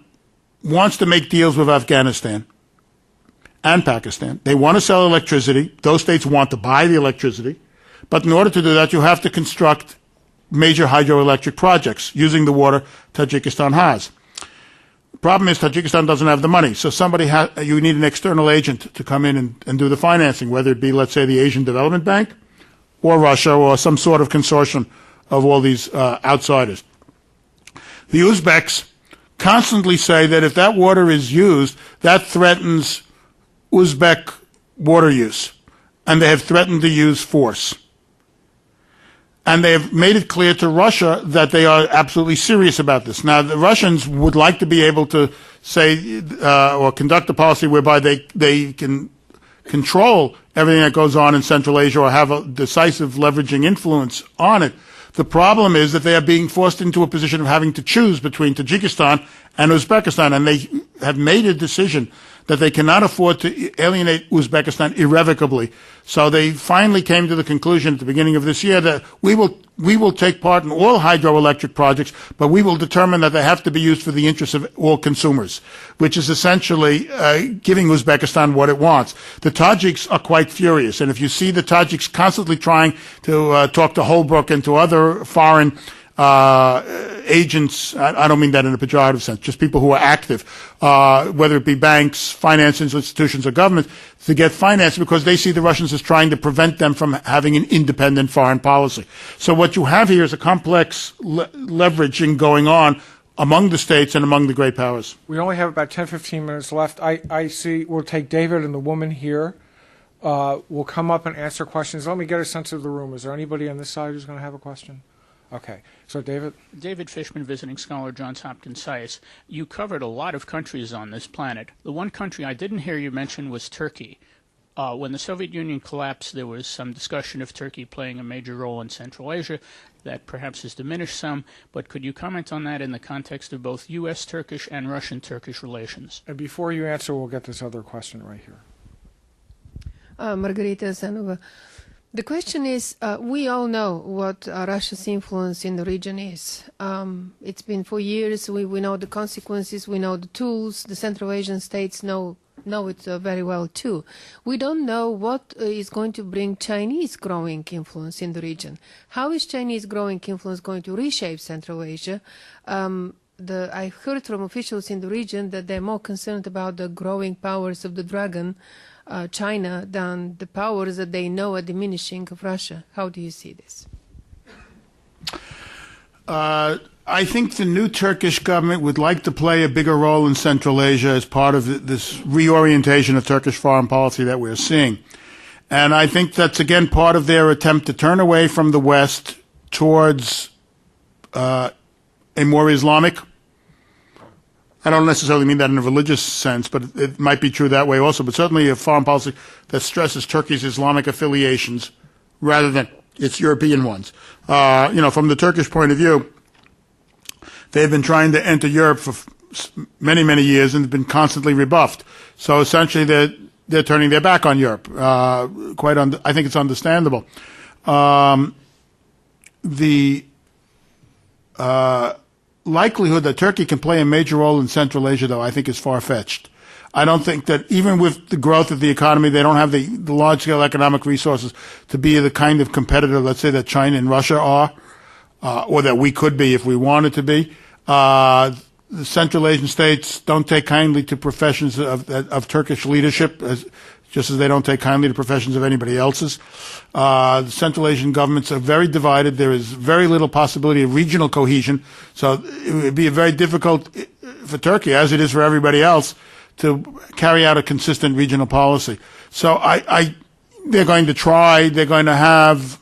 wants to make deals with Afghanistan and Pakistan. They want to sell electricity. Those states want to buy the electricity. But in order to do that, you have to construct major hydroelectric projects using the water Tajikistan has. The problem is Tajikistan doesn't have the money. So you need an external agent to come in and do the financing, whether it be, let's say, the Asian Development Bank or Russia or some sort of consortium of all these outsiders. The Uzbeks constantly say that if that water is used, that threatens Uzbek water use, and they have threatened to use force. And they have made it clear to Russia that they are absolutely serious about this. Now, the Russians would like to be able to say or conduct a policy whereby they can control everything that goes on in Central Asia or have a decisive leveraging influence on it. The problem is that they are being forced into a position of having to choose between Tajikistan and Uzbekistan, and they have made a decision that they cannot afford to alienate Uzbekistan irrevocably. So they finally came to the conclusion at the beginning of this year that we will take part in all hydroelectric projects, but we will determine that they have to be used for the interests of all consumers, which is essentially giving Uzbekistan what it wants. The Tajiks are quite furious, and if you see the Tajiks constantly trying to talk to Holbrooke and to other foreign agents, I don't mean that in a pejorative sense, just people who are active, whether it be banks, finance institutions, or governments, to get finance because they see the Russians as trying to prevent them from having an independent foreign policy. So what you have here is a complex leveraging going on among the states and among the great powers. We only have about 10, 15 minutes left. I see we'll take David and the woman here. We'll come up and answer questions. Let me get a sense of the room. Is there anybody on this side who's going to have a question? Okay. So, David? David Fishman, visiting scholar, Johns Hopkins SCIES. You covered a lot of countries on this planet. The one country I didn't hear you mention was Turkey. When the Soviet Union collapsed, there was some discussion of Turkey playing a major role in Central Asia. That perhaps has diminished some, but could you comment on that in the context of both U.S.-Turkish and Russian-Turkish relations? And before you answer, we'll get this other question right here. Margarita Zanova. The question is, we all know what Russia's influence in the region is. It's been for years. We know the consequences. We know the tools. The Central Asian states know it very well too. We don't know what is going to bring Chinese growing influence in the region. How is Chinese growing influence going to reshape Central Asia? I heard from officials in the region that they're more concerned about the growing powers of the dragon, China, than the powers that they know are diminishing of Russia. How do you see this? I think the new Turkish government would like to play a bigger role in Central Asia as part of this reorientation of Turkish foreign policy that we're seeing. And I think that's, again, part of their attempt to turn away from the West towards a more Islamic. I don't necessarily mean that in a religious sense, but it might be true that way also. But certainly a foreign policy that stresses Turkey's Islamic affiliations rather than It's European ones. From the Turkish point of view, they've been trying to enter Europe for many, many years and have been constantly rebuffed. So essentially, they're turning their back on Europe. I think it's understandable. The likelihood that Turkey can play a major role in Central Asia, though, I think is far-fetched. I don't think that even with the growth of the economy, they don't have the large-scale economic resources to be the kind of competitor, let's say, that China and Russia are, or that we could be if we wanted to be. The Central Asian states don't take kindly to professions of Turkish leadership, just as they don't take kindly to professions of anybody else's. The Central Asian governments are very divided. There is very little possibility of regional cohesion. So it would be very difficult for Turkey, as it is for everybody else, to carry out a consistent regional policy. So they're going to try. They're going to have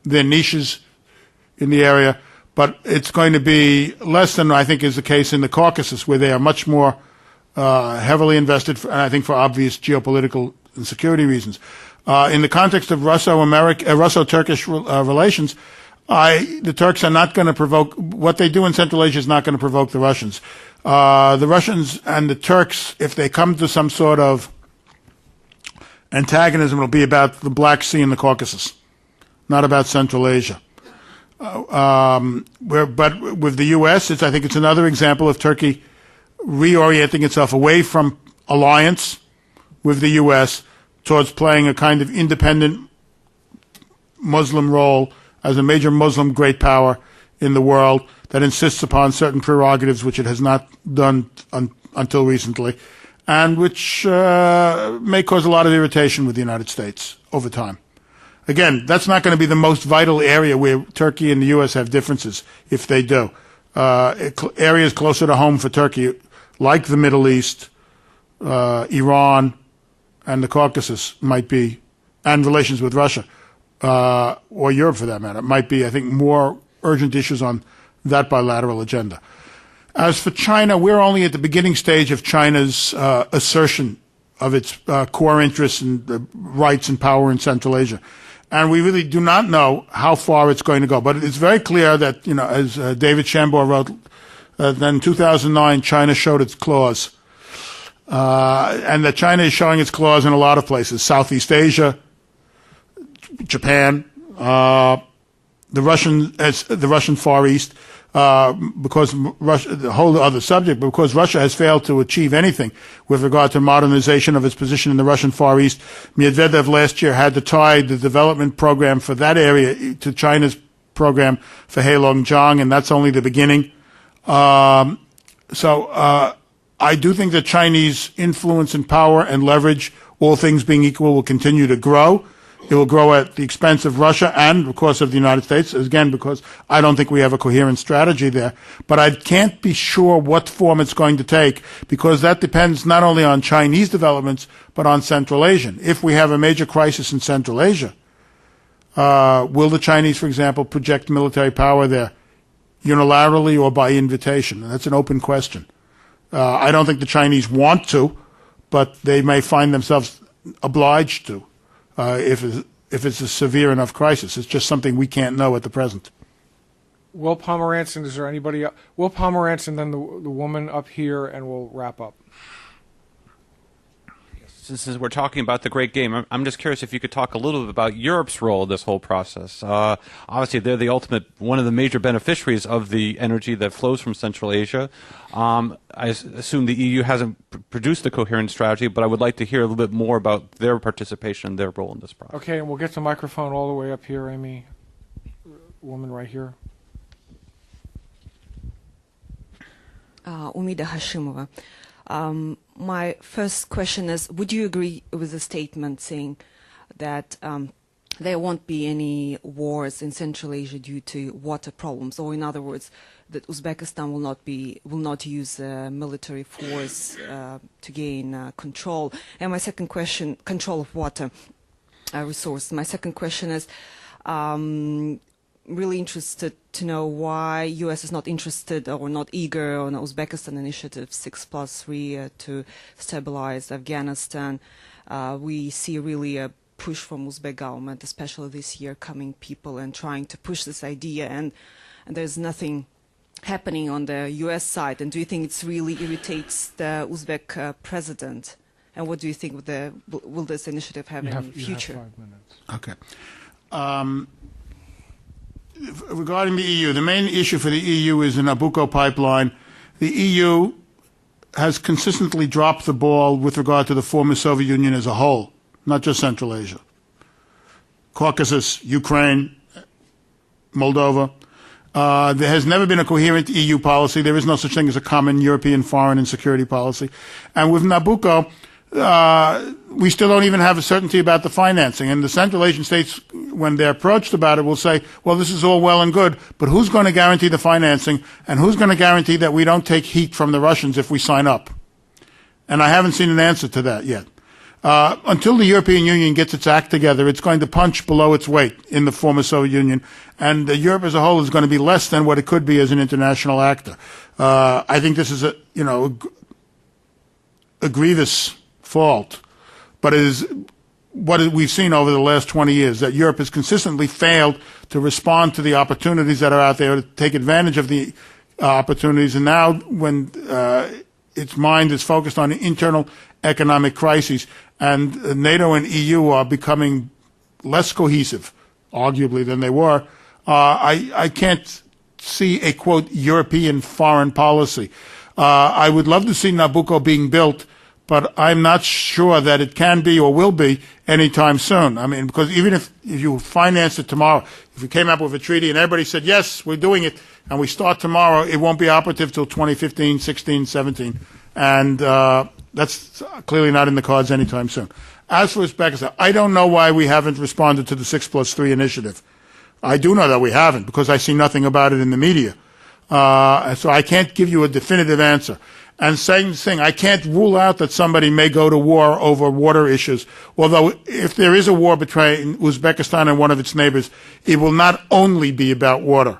their niches in the area, but it's going to be less than I think is the case in the Caucasus, where they are much more heavily invested, and I think for obvious geopolitical and security reasons. In the context of Russo-Turkish relations, the Turks are not going to provoke, what they do in Central Asia is not going to provoke the Russians. The Russians and the Turks, if they come to some sort of antagonism, it'll be about the Black Sea and the Caucasus, not about Central Asia. But with the U.S., I think it's another example of Turkey reorienting itself away from alliance with the U.S. towards playing a kind of independent Muslim role as a major Muslim great power in the world that insists upon certain prerogatives which it has not done until recently, and which may cause a lot of irritation with the United States over time. Again, that's not going to be the most vital area where Turkey and the U.S. have differences, if they do. Areas closer to home for Turkey, like the Middle East, Iran, and the Caucasus might be, and relations with Russia, or Europe for that matter, might be, I think, more urgent issues on that bilateral agenda. As for China, we're only at the beginning stage of China's assertion of its core interests and the rights and power in Central Asia. And we really do not know how far it's going to go. But it's very clear that, as David Shambor wrote, then in 2009, China showed its claws. And that China is showing its claws in a lot of places. Southeast Asia, Japan, the Russian Far East, because Russia, the whole other subject, but because Russia has failed to achieve anything with regard to modernization of its position in the Russian Far East. Medvedev last year had to tie the development program for that area to China's program for Heilongjiang, and that's only the beginning. So I do think that Chinese influence and power and leverage, all things being equal, will continue to grow. It will grow at the expense of Russia and, of course, of the United States, again, because I don't think we have a coherent strategy there. But I can't be sure what form it's going to take, because that depends not only on Chinese developments, but on Central Asian. If we have a major crisis in Central Asia, will the Chinese, for example, project military power there unilaterally or by invitation? And that's an open question. I don't think the Chinese want to, but they may find themselves obliged to. If it's a severe enough crisis. It's just something we can't know at the present. Will Pomerantzen, is there anybody else? Will Pomerantzen, then the woman up here, and we'll wrap up. Since we're talking about the Great Game, I'm just curious if you could talk a little bit about Europe's role in this whole process. Obviously, they're the ultimate, one of the major beneficiaries of the energy that flows from Central Asia. I assume the EU hasn't produced a coherent strategy, but I would like to hear a little bit more about their participation, their role in this process. Okay, and we'll get the microphone all the way up here, Amy. Woman right here. Umida Hashimova. My first question is, would you agree with the statement saying that there won't be any wars in Central Asia due to water problems, or in other words, that Uzbekistan will not use military force to gain control? And my second question, control of water resource. My second question is, really interested to know why U.S. is not interested or not eager on Uzbekistan initiative 6+3 to stabilize Afghanistan. We see really a push from Uzbek government, especially this year, coming people and trying to push this idea, and there's nothing happening on the U.S. side? And do you think it really irritates the Uzbek president? And what do you think will this initiative have in the future? You have 5 minutes. Okay. Regarding the EU, the main issue for the EU is the Nabucco pipeline. The EU has consistently dropped the ball with regard to the former Soviet Union as a whole, not just Central Asia. Caucasus, Ukraine, Moldova. There has never been a coherent EU policy. There is no such thing as a common European foreign and security policy. And with Nabucco, we still don't even have a certainty about the financing. And the Central Asian states, when they're approached about it, will say, well, this is all well and good, but who's going to guarantee the financing, and who's going to guarantee that we don't take heat from the Russians if we sign up? And I haven't seen an answer to that yet. Until the European Union gets its act together, it's going to punch below its weight in the former Soviet Union, and Europe as a whole is going to be less than what it could be as an international actor. I think this is a grievous fault, but it is what we've seen over the last 20 years, that Europe has consistently failed to respond to the opportunities that are out there, to take advantage of the opportunities. And now when its mind is focused on internal economic crises, and NATO and EU are becoming less cohesive, arguably, than they were, I can't see a, quote, European foreign policy. I would love to see Nabucco being built, but I'm not sure that it can be or will be anytime soon. I mean, because even if you finance it tomorrow, if we came up with a treaty and everybody said, yes, we're doing it, and we start tomorrow, it won't be operative till 2015, 16, 17. And that's clearly not in the cards anytime soon. As for Uzbekistan, I don't know why we haven't responded to the 6+3 initiative. I do know that we haven't, because I see nothing about it in the media. So I can't give you a definitive answer. And same thing, I can't rule out that somebody may go to war over water issues. Although, if there is a war between Uzbekistan and one of its neighbors, it will not only be about water.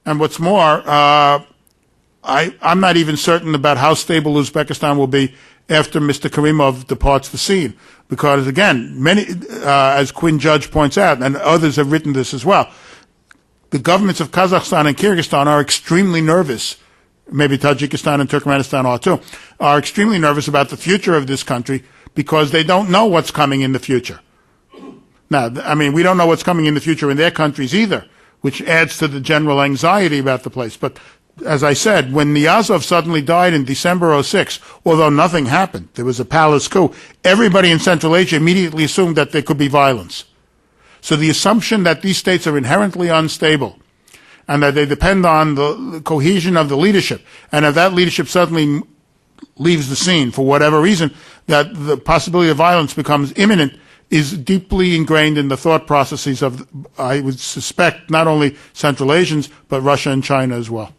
And what's more, I'm not even certain about how stable Uzbekistan will be after Mr. Karimov departs the scene. Because, again, many, as Quinn Judge points out, and others have written this as well, the governments of Kazakhstan and Kyrgyzstan are extremely nervous, maybe Tajikistan and Turkmenistan are too, are extremely nervous about the future of this country because they don't know what's coming in the future. Now, I mean, we don't know what's coming in the future in their countries either, which adds to the general anxiety about the place. But as I said, when Niyazov suddenly died in December '06, although nothing happened, there was a palace coup, everybody in Central Asia immediately assumed that there could be violence. So the assumption that these states are inherently unstable and that they depend on the cohesion of the leadership, and if that leadership suddenly leaves the scene for whatever reason, that the possibility of violence becomes imminent, is deeply ingrained in the thought processes of, I would suspect, not only Central Asians, but Russia and China as well.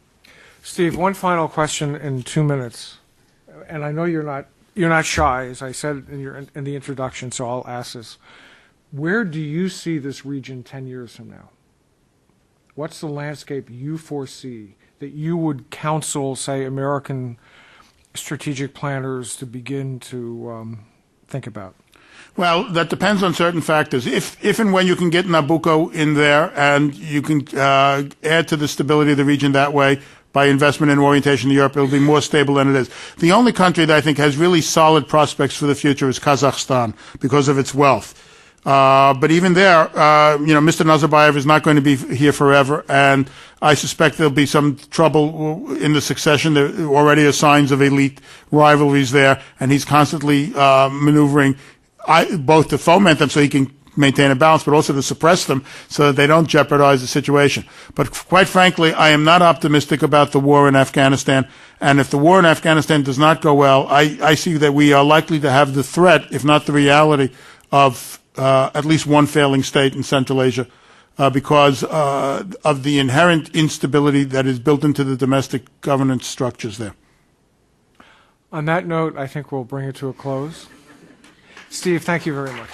Steve, one final question in 2 minutes, and I know you're not shy, as I said in the introduction, so I'll ask this. Where do you see this region 10 years from now? What's the landscape you foresee that you would counsel, say, American strategic planners to begin to think about? Well, that depends on certain factors. If and when you can get Nabucco in there and you can add to the stability of the region that way by investment and orientation to Europe, it'll be more stable than it is. The only country that I think has really solid prospects for the future is Kazakhstan because of its wealth. But even there, Mr. Nazarbayev is not going to be here forever, and I suspect there'll be some trouble in the succession. There already are signs of elite rivalries there, and he's constantly maneuvering both to foment them so he can maintain a balance, but also to suppress them so that they don't jeopardize the situation. But quite frankly, I am not optimistic about the war in Afghanistan, and if the war in Afghanistan does not go well, I see that we are likely to have the threat, if not the reality, of at least one failing state in Central Asia because of the inherent instability that is built into the domestic governance structures there. On that note, I think we'll bring it to a close. Steve, thank you very much.